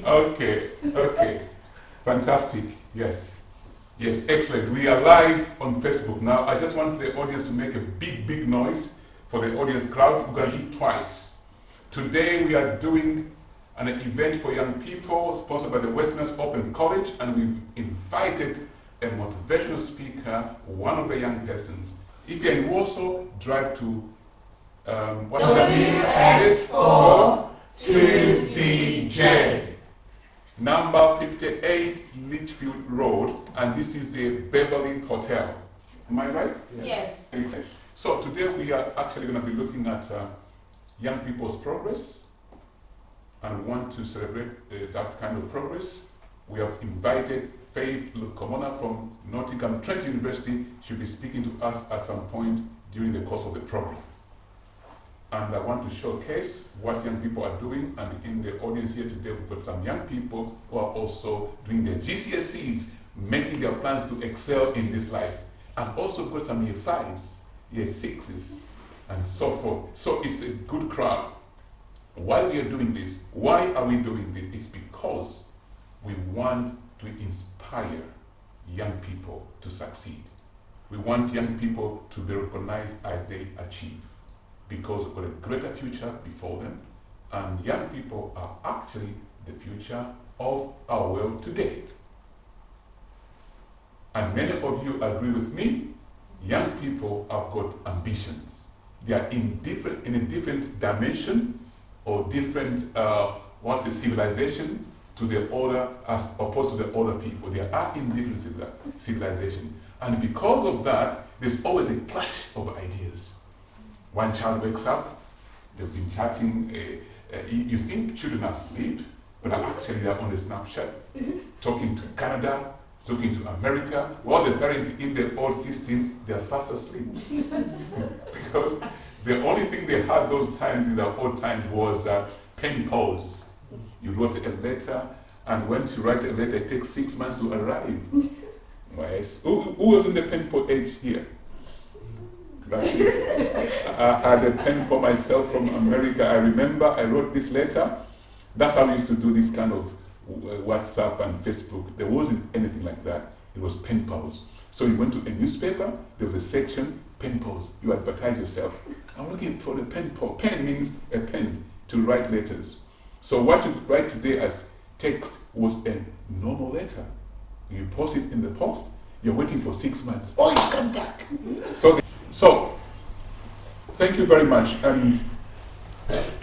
Okay, okay. Fantastic. Yes. Yes, excellent. We are live on Facebook now. I just want the audience to make a big noise for the audience crowd. We're going to do it twice. Today we are doing an event for young people sponsored by the Westminster Open College, and we've invited a motivational speaker, one of the young persons. If you're in Warsaw, drive to WS4 2DJ. Number 58 Litchfield Road, and this is the Beverly Hotel. Am I right? Yes. So today we are actually going to be looking at young people's progress, and we want to celebrate that kind of progress. We have invited FaithLukomonaYoungPeopleMotivation16 from Nottingham Trent University. She'll be speaking to us at some point during the course of the program. And I want to showcase what young people are doing, and in the audience here today we've got some young people who are also doing their GCSEs, making their plans to excel in this life, and also got some year 5s, year 6s, and so forth. So it's a good crowd. Why we are doing this? Why are we doing this? It's because we want to inspire young people to succeed. We want young people to be recognized as they achieve, because we've got a greater future before them, and young people are actually the future of our world today. And many of you agree with me, young people have got ambitions. They are in a different dimension or different civilization to the older, as opposed to the older people. They are in different civilization. And because of that, there's always a clash of ideas. One child wakes up, they've been chatting, you think children are asleep, but actually they're on a Snapchat, talking to Canada, talking to America, while the parents in the old system, they're fast asleep. Because the only thing they had those times in the old times was pen pals. You wrote a letter, and when you write a letter, it takes 6 months to arrive. Yes. Who was in the pen pal age here? That is, I had a pen for myself from America. I remember I wrote this letter. That's how we used to do this kind of WhatsApp and Facebook. There wasn't anything like that. It was pen pals. So you went to a newspaper, there was a section, pen pals. You advertise yourself. I'm looking for the pen pal. Pen means a pen to write letters. So what you write today as text was a normal letter. You post it in the post, you're waiting for 6 months. Oh, it's come back. So, thank you very much, and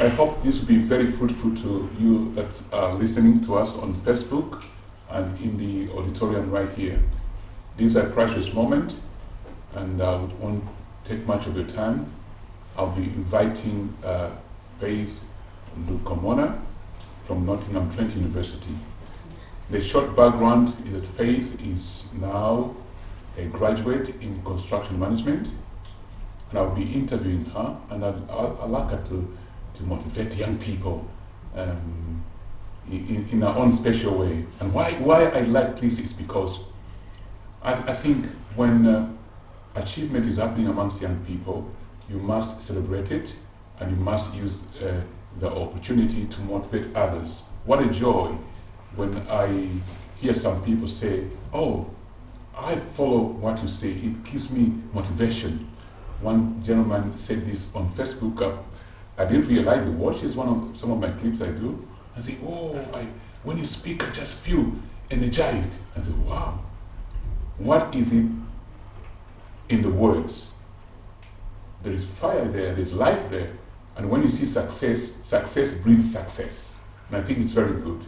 I hope this will be very fruitful to you that are listening to us on Facebook and in the auditorium right here. This is a precious moment, and I won't take much of your time. I'll be inviting FaithLukomonaYoungPeopleMotivation16 from Nottingham Trent University. The short background is that Faith is now a graduate in construction management, and I'll be interviewing her, and I'd like her to motivate young people in her own special way. And why I like this is because I think when achievement is happening amongst young people, you must celebrate it, and you must use the opportunity to motivate others. What a joy when I hear some people say, oh, I follow what you say, it gives me motivation. One gentleman said this on Facebook. I didn't realize he watches some of my clips I do. I say, oh, when you speak, I just feel energized. I say, wow, what is it in the words? There is fire there, there's life there. And when you see success, success breeds success. And I think it's very good.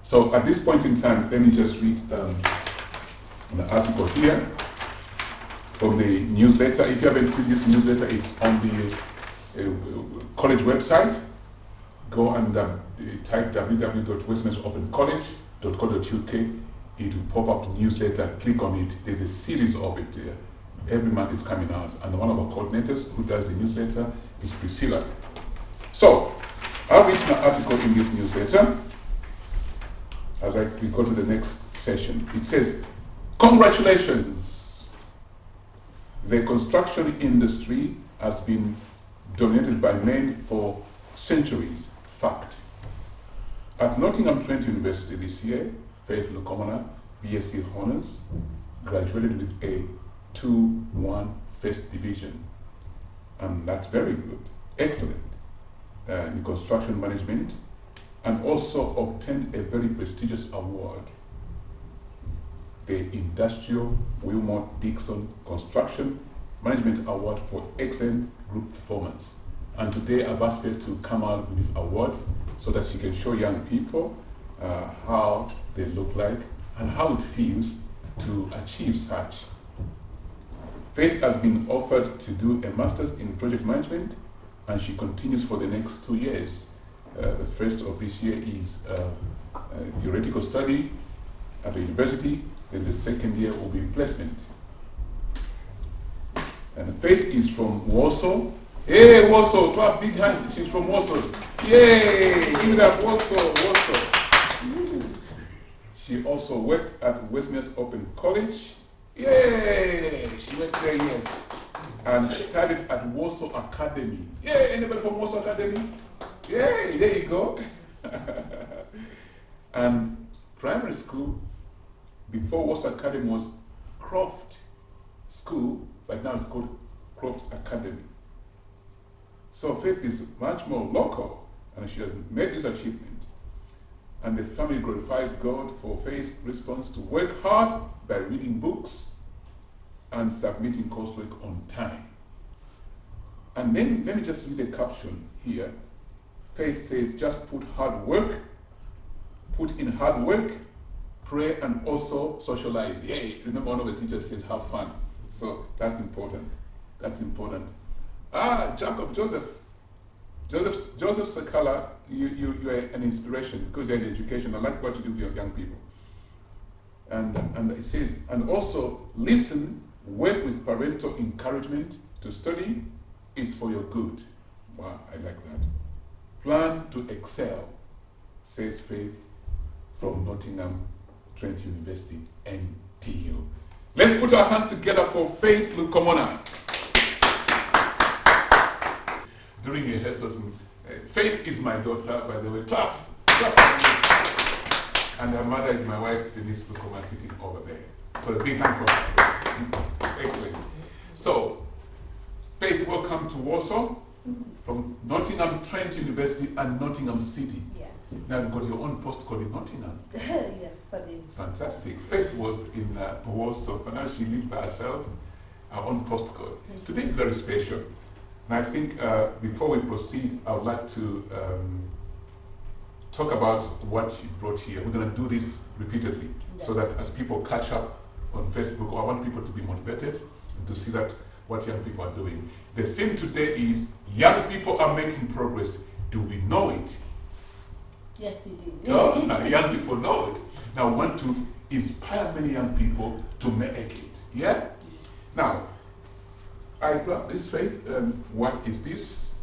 So at this point in time, let me just read an article here from the newsletter. If you haven't seen this newsletter, it's on the college website. Go and type www.westminsteropencollege.co.uk. It will pop up the newsletter. Click on it. There's a series of it there. Every month it's coming out. And one of our coordinators who does the newsletter is Priscilla. So, I'll read an article in this newsletter as we go to the next session. It says, congratulations! The construction industry has been dominated by men for centuries. Fact. At Nottingham Trent University this year, Faith Lukomona, BSc Honours, graduated with a 2-1 First Division. And that's very good, excellent, in construction management, and also obtained a very prestigious award, the Industrial Wilmot Dixon Construction Management Award for excellent group performance. And today I've asked Faith to come out with these awards so that she can show young people how they look like and how it feels to achieve such. Faith has been offered to do a master's in project management, and she continues for the next 2 years. The first of this year is theoretical study at the university, then the second year will be placement. And Faith is from Warsaw. Hey, Warsaw, clap big hands, she's from Warsaw. Yay, give it up, Warsaw, Warsaw. She also worked at Westminster Open College. Yay, she went there, yes. And studied at Warsaw Academy. Yay, anybody from Warsaw Academy? Yay, there you go. And primary school, before Warsaw Academy was Croft School, but now it's called Croft Academy. So Faith is much more local, and she has made this achievement. And the family glorifies God for Faith's response to work hard by reading books and submitting coursework on time. And then let me just read the caption here. Faith says, just put in hard work, pray, and also socialize. Yay! Remember, one of the teachers says, have fun. So that's important. That's important. Joseph Sakala, you are an inspiration because you're in education. I like what you do with your young people. And it says, and also listen, work with parental encouragement to study. It's for your good. Wow, I like that. Plan to excel, says Faith from Nottingham Trent University, NTU. Let's put our hands together for Faith Lukomona. During rehearsals, Faith is my daughter, by the way. Clap. And her mother is my wife, Denise Lukoma, sitting over there. So a big hand for her. Excellent. So, Faith, welcome to Warsaw, from Nottingham Trent University and Nottingham City. Yeah. Now you've got your own postcode in Nottingham. Yes, I do. Fantastic. Faith was in Warsaw, but now she lives by herself, her own postcode. Today is very special. And I think before we proceed, I would like to talk about what you've brought here. We're going to do this repeatedly, so that as people catch up on Facebook, I want people to be motivated and to see that what young people are doing. The theme today is young people are making progress. Do we know it? Yes, we do. No, young people know it. Now we want to inspire many young people to make it. Yeah? Now, I grab this, Faith. What is this?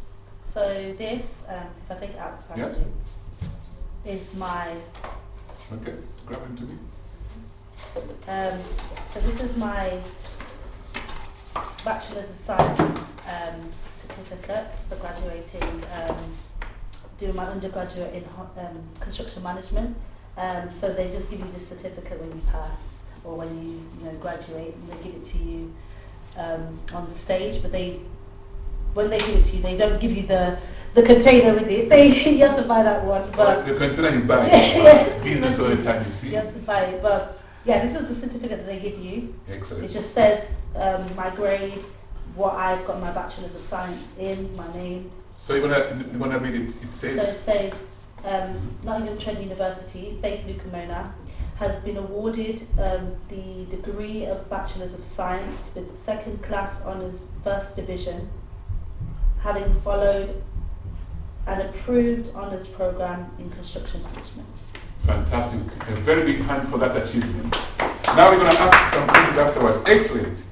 So this, if I take it out of the packaging, is my... Okay, grab it to me. So this is my Bachelor's of Science certificate for graduating, doing my undergraduate in construction management. So they just give you this certificate when you pass or when you graduate, and they give it to you on the stage. But when they give it to you, they don't give you the container with it. You have to buy that one. But the container you buy, yes, business all the time. You see, you have to buy it. But yeah, this is the certificate that they give you. Excellent. It just says my grade, what I've got my Bachelor's of Science in, my name. So you wanna read it? It says. So it says Nottingham Trent University, FaithLukomonaYoungPeopleMotivation16 has been awarded the degree of Bachelor's of Science with second class honours first division, having followed an approved honours programme in construction management. Fantastic. A very big hand for that achievement. Now we're going to ask some questions afterwards. Excellent.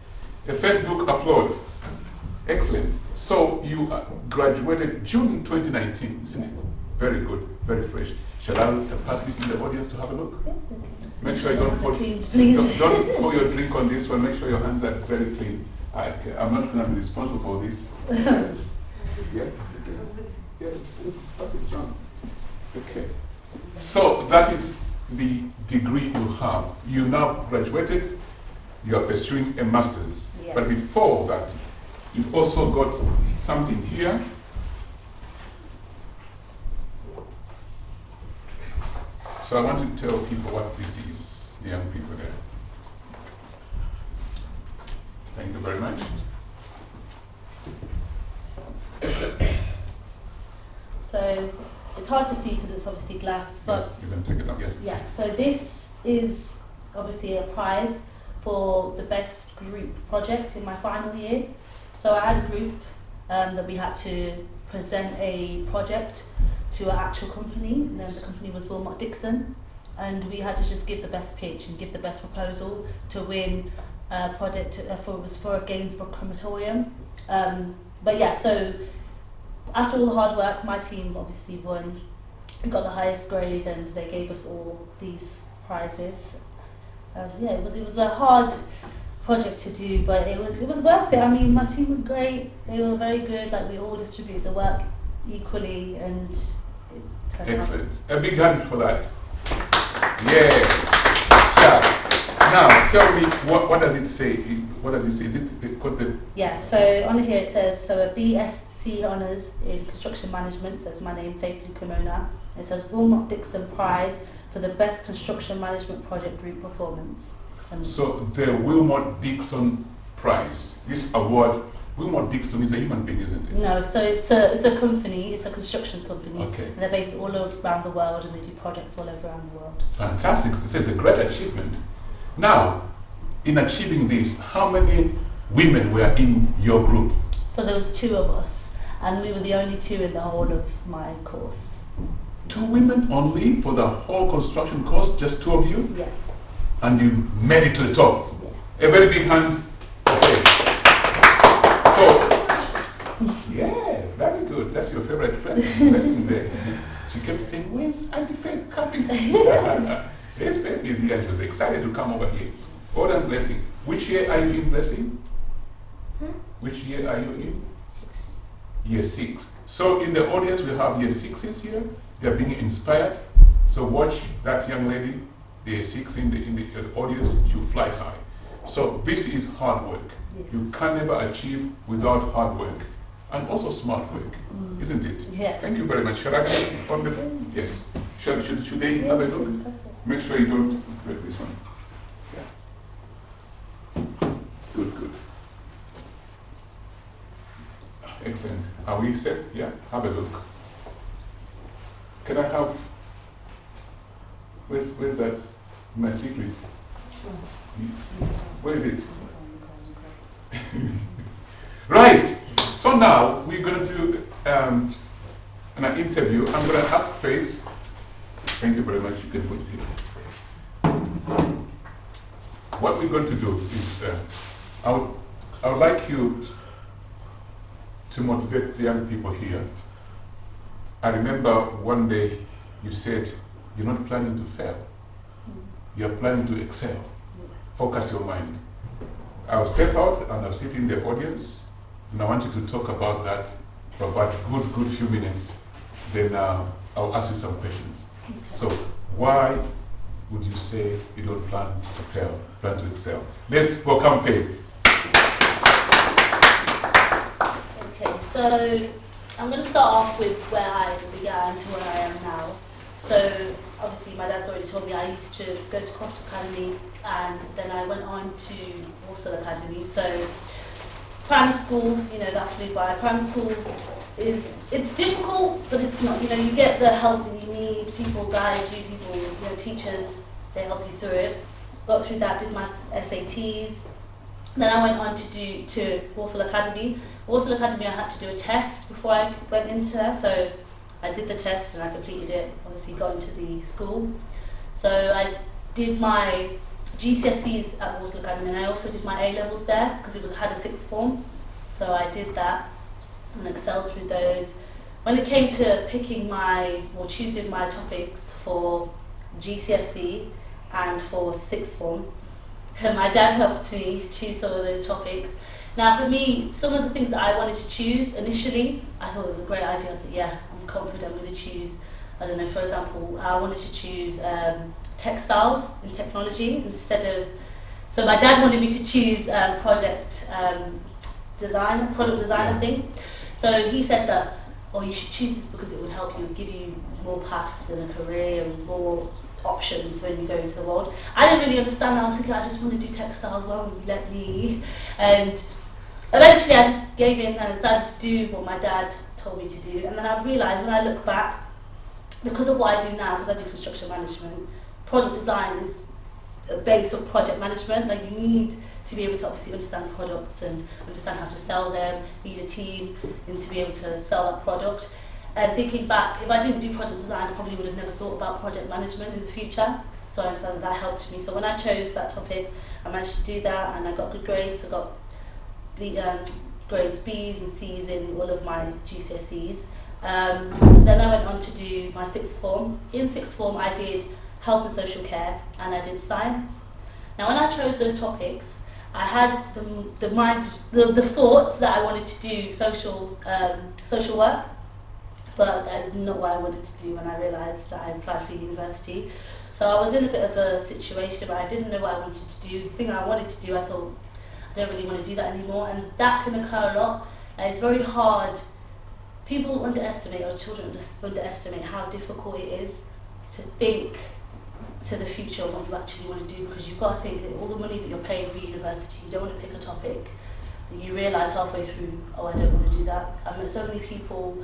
A Facebook upload. Excellent. So you graduated June 2019, isn't it? Very good. Very fresh. Shall I pass this in the audience to have a look? Yes, okay. Make sure you don't put, please. don't pour your drink on this one. Make sure your hands are very clean. I'm not going to be responsible for this. Yeah? Yeah, pass it around. Okay. So that is the degree you have. You now graduated, you are pursuing a master's. Yes. But before that, you've also got something here. So I want to tell people what this is, the young people there. Thank you very much. So it's hard to see because it's obviously glass, but Yes, you can take it up, yes. yeah, so this is obviously a prize for the best group project in my final year. So I had a group that we had to present a project to an actual company, and then the company was Wilmot Dixon, and we had to just give the best pitch and give the best proposal to win a project for a Gainsborough crematorium. But yeah, so after all the hard work, my team obviously won. We got the highest grade, and they gave us all these prizes. Yeah, it was a hard project to do, but it was worth it. I mean, my team was great. They were very good. Like, we all distributed the work equally, and it turned out. Excellent. A big hand for that. Yeah. Now, tell me, what does it say? What does it say? Is it got the... Yeah, so on here it says, so a BSc Honours in Construction Management, says my name, FaithLukomonaYoungPeopleMotivation16. It says Wilmot Dixon Prize for the Best Construction Management Project Group Performance. So the Wilmot Dixon Prize, this award, Wilmot Dixon is a human being, isn't it? No, so it's a company, it's a construction company. Okay. And they're based all around the world, and they do projects all over around the world. Fantastic. So it's a great achievement. Now, in achieving this, how many women were in your group? So there was 2 of us, and we were the only 2 in the whole of my course. 2 women only for the whole construction course, just 2 of you? Yeah. And you made it to the top. Yeah. A very big hand. Okay. So, yeah, very good. That's your favorite friend. Blessing there. She kept saying, "Where's Auntie Faith coming?" Yes, Faith is here. She was excited to come over here. All and Blessing. Which year are you in, Blessing? Which year are you in? Year 6. So in the audience we have year 6s here. They're being inspired. So watch that young lady, the year 6 in the audience. She'll fly high. So this is hard work. Yeah. You can never achieve without hard work. And also smart work, isn't it? Yeah. Thank you very much. Shall I get on the... Yes. Should they have a look? Make sure you don't break this one. Yeah. Good. Excellent. Are we set? Yeah. Have a look. Can I have... Where's that? My secret. Where is it? Right. So now we're going to do an interview. I'm going to ask Faith. Thank you very much. You can put it here. What we're going to do is I would like you to motivate the young people here. I remember one day you said you're not planning to fail. You're planning to excel. Focus your mind. I'll step out and I'll sit in the audience, and I want you to talk about that for about a good few minutes. Then I'll ask you some questions. So why would you say you don't plan to fail, plan to excel? Let's welcome Faith. Okay, so I'm going to start off with where I began to where I am now. So obviously my dad's already told me I used to go to Croft Academy, and then I went on to Walsall Academy. So primary school, that flew by. Primary school it's difficult, but it's not, you get the help that you need, people guide you, teachers, they help you through it. Got through that, did my SATs. Then I went on to Walsall Academy. Walsall Academy, I had to do a test before I went into there, so I did the test and I completed it, obviously got into the school. So I did my GCSEs at Walsall Academy, and I also did my A-levels there because it had a 6th form. So I did that and excelled through those. When it came to choosing my topics for GCSE and for 6th form, my dad helped me choose some of those topics. Now for me, some of the things that I wanted to choose initially, I thought it was a great idea. I said, yeah, I'm confident I'm going to choose I don't know, for example, I wanted to choose textiles and technology instead of, so my dad wanted me to choose product design, I think. So he said that, oh, you should choose this because it would help you, give you more paths in a career and more options when you go into the world. I didn't really understand that. I was thinking, I just want to do textiles, well, will you let me? And eventually I just gave in and decided to do what my dad told me to do. And then I realised when I look back, because of what I do now, because I do construction management, product design is a base of project management. Like, you need to be able to obviously understand products and understand how to sell them, need a team, and to be able to sell that product. And thinking back, if I didn't do product design, I probably would have never thought about project management in the future. So I understand that helped me. So when I chose that topic, I managed to do that, and I got good grades. I got grades B's and C's in all of my GCSEs. Then I went on to do my sixth form. In sixth form, I did health and social care, and I did science. Now, when I chose those topics, I had the thoughts that I wanted to do social work, but that is not what I wanted to do when I realised that I applied for university. So I was in a bit of a situation where I didn't know what I wanted to do. The thing I wanted to do, I thought, I don't really want to do that anymore, and that can occur a lot. And it's very hard. People underestimate, or children underestimate, how difficult it is to think to the future of what you actually want to do, because you've got to think that all the money that you're paying for university, you don't want to pick a topic that you realise halfway through, oh, I don't want to do that. I've met so many people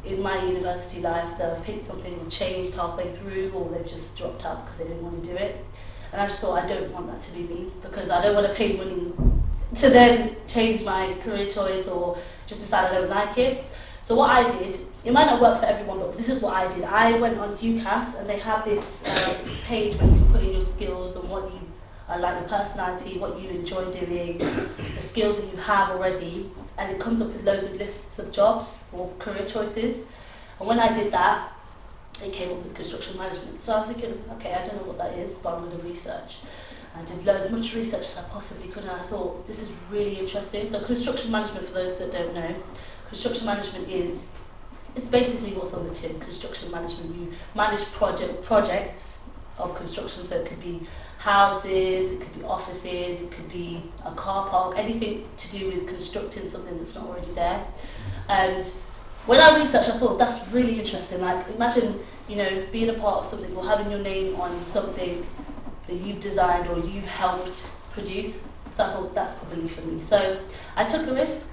in my university life that have picked something and changed halfway through, or they've just dropped out because they didn't want to do it. And I just thought, I don't want that to be me, because I don't want to pay money to then change my career choice or just decide I don't like it. So what I did, it might not work for everyone, but this is what I did. I went on UCAS, and they have this page where you can put in your skills and what you like, your personality, what you enjoy doing, the skills that you have already, and it comes up with loads of lists of jobs or career choices. And when I did that, it came up with construction management. So I was thinking, okay, I don't know what that is, but I'm going to research. I did as much research as I possibly could, and I thought, this is really interesting. So construction management, for those that don't know, construction management is basically what's on the tin. Construction management, you manage projects of construction, so it could be houses, it could be offices, it could be a car park, anything to do with constructing something that's not already there. And when I researched, I thought, that's really interesting. Like, imagine, being a part of something or having your name on something that you've designed or you've helped produce. So I thought, that's probably for me. So I took a risk,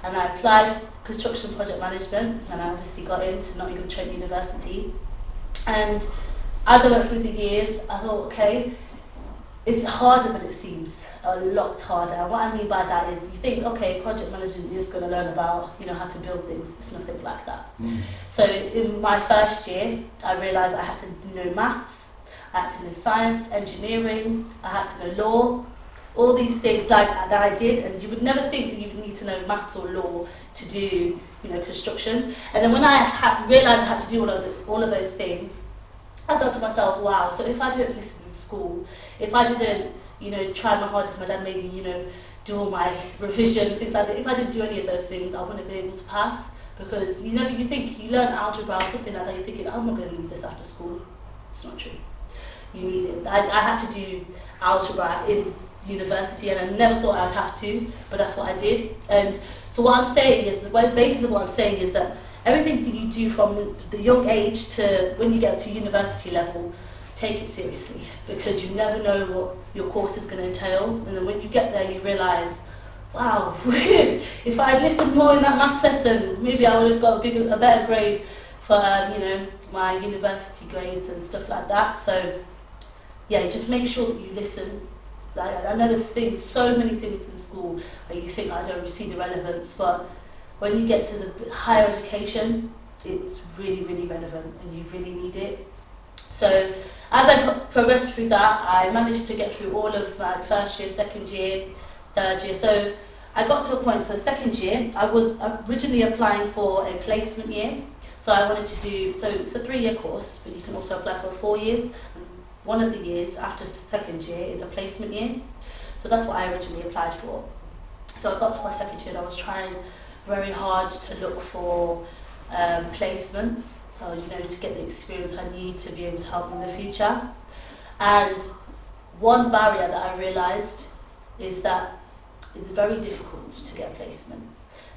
and I applied construction project management, and I obviously got into Nottingham University. And as I went through the years, I thought, okay, it's harder than it seems, a lot harder. And what I mean by that is, you think, okay, project management, you're just going to learn about, how to build things. It's nothing like that. So in my first year, I realised I had to know maths, I had to know science, engineering, I had to know law, all these things that I did, and you would never think that you would need to know maths or law to do, construction. And then when I realised I had to do all of those things, I thought to myself, wow, so if I didn't listen in school, if I didn't, try my hardest, my dad made me, do all my revision, things like that, if I didn't do any of those things, I wouldn't have been able to pass, because, you think you learn algebra or something like that, you're thinking, I'm not going to need this after school. It's not true. You need it. I had to do algebra in university, and I never thought I'd have to, but that's what I did. And so what I'm saying is, the basis of what I'm saying is that everything that you do from the young age to when you get to university level, take it seriously, because you never know what your course is going to entail. And then when you get there, you realise, wow, if I had listened more in that maths lesson, maybe I would have got a better grade for my university grades and stuff like that. So yeah, just make sure that you listen. I know there's so many things in school that you think, I don't see the relevance, but when you get to the higher education, it's really, really relevant, and you really need it. So as I progressed through that, I managed to get through all of my first year, second year, third year. So I got to a point, so second year, I was originally applying for a placement year. So I wanted to do, so it's a 3-year course, but you can also apply for 4 years. One of the years after second year is a placement year. So that's what I originally applied for. So I got to my second year, and I was trying very hard to look for placements. So you know, to get the experience I need to be able to help in the future. And one barrier that I realised is that it's very difficult to get a placement.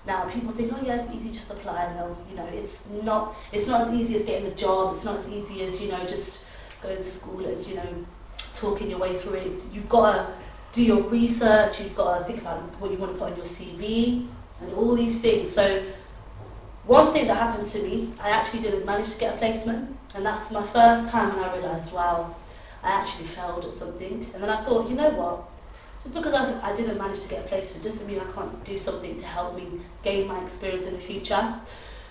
Now people think, oh yeah, it's easy, just apply, and they'll, you know, it's not as easy as getting a job. It's not as easy as, you know, just going to school and, you know, talking your way through it. You've got to do your research. You've got to think about what you want to put on your CV and all these things. So one thing that happened to me, I actually didn't manage to get a placement, and that's my first time when I realised, wow, I actually failed at something. And then I thought, you know what? Just because I didn't manage to get a placement doesn't mean I can't do something to help me gain my experience in the future.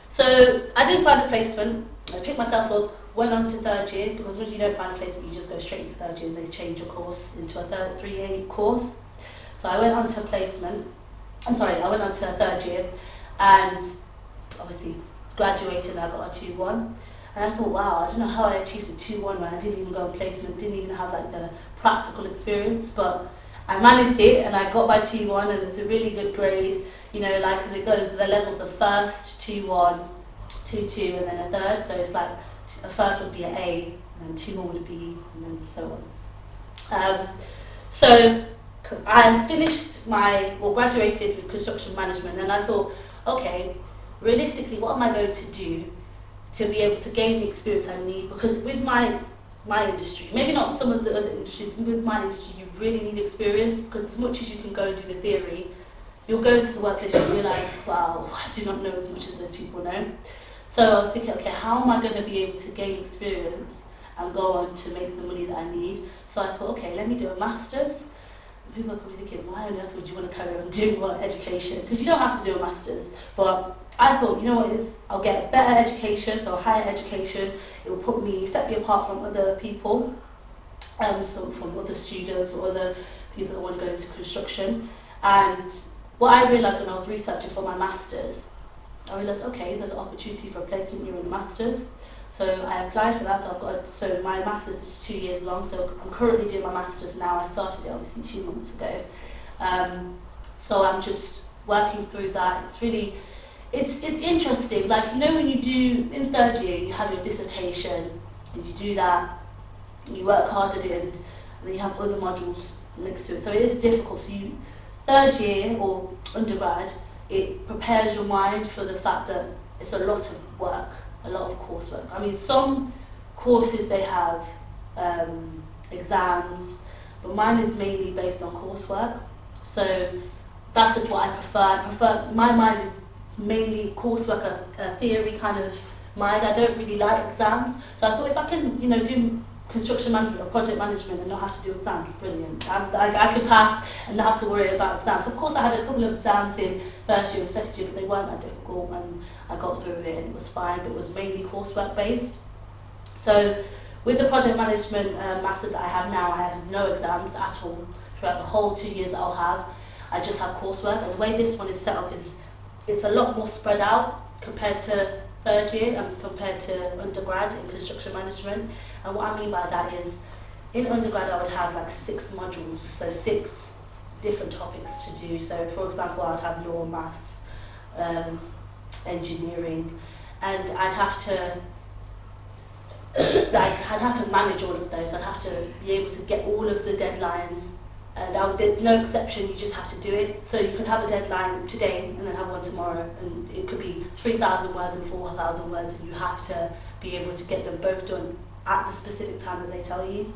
So I didn't find a placement. I picked myself up, went on to third year, because when you don't find a placement, you just go straight into third year and they change your course into a 3A course. So I went on to placement. I went on to third year, and obviously graduated and I got a 2-1. And I thought, wow, I don't know how I achieved a 2-1 when I didn't even go on placement, didn't even have like the practical experience, but I managed it and I got my 2-1, and it's a really good grade, you know, like as it goes, the levels of first, 2-1, 2-2, and then a third. So it's like a first would be an A, and then 2 more would be, and then so on. So I graduated with construction management, and I thought, okay, realistically, what am I going to do to be able to gain the experience I need? Because with my industry, maybe not some of the other industries, but with my industry, you really need experience, because as much as you can go and do the theory, you'll go into the workplace and realise, wow, I do not know as much as those people know. So I was thinking, okay, how am I going to be able to gain experience and go on to make the money that I need? So I thought, okay, let me do a master's. People are probably thinking, why on earth would you want to carry on doing education? Because you don't have to do a master's. But I thought, you know what, I'll get a better education, so a higher education. It will set me apart from other people, so from other students or other people that want to go into construction. And what I realised when I was researching for my master's, I realised, okay, there's an opportunity for a placement year in the master's. So I applied for that. So my master's is 2 years long. So I'm currently doing my master's now. I started it obviously 2 months ago. So I'm just working through that. It's really, it's interesting. Like, you know, when you do in third year, you have your dissertation, and you do that, and you work hard at it, and then you have other modules next to it. So it is difficult. So third year or undergrad, it prepares your mind for the fact that it's a lot of work. A lot of coursework. I mean, some courses they have exams, but mine is mainly based on coursework. So that's just what I prefer. My mind is mainly coursework, a theory kind of mind. I don't really like exams. So I thought if I can, you know, do construction management or project management and not have to do exams, brilliant. I could pass and not have to worry about exams. Of course, I had a couple of exams in first year and second year, but they weren't that difficult, and I got through it and it was fine, but it was mainly coursework based. So with the project management masters that I have now, I have no exams at all throughout the whole 2 years that I'll have. I just have coursework, and the way this one is set up is it's a lot more spread out compared to third year and compared to undergrad in construction management. And what I mean by that is, in undergrad I would have like 6 modules, so 6 different topics to do. So for example, I'd have law, maths, engineering, and I'd have to manage all of those. I'd have to be able to get all of the deadlines, and there's no exception, you just have to do it. So you could have a deadline today and then have one tomorrow, and it could be 3,000 words and 4,000 words, and you have to be able to get them both done at the specific time that they tell you.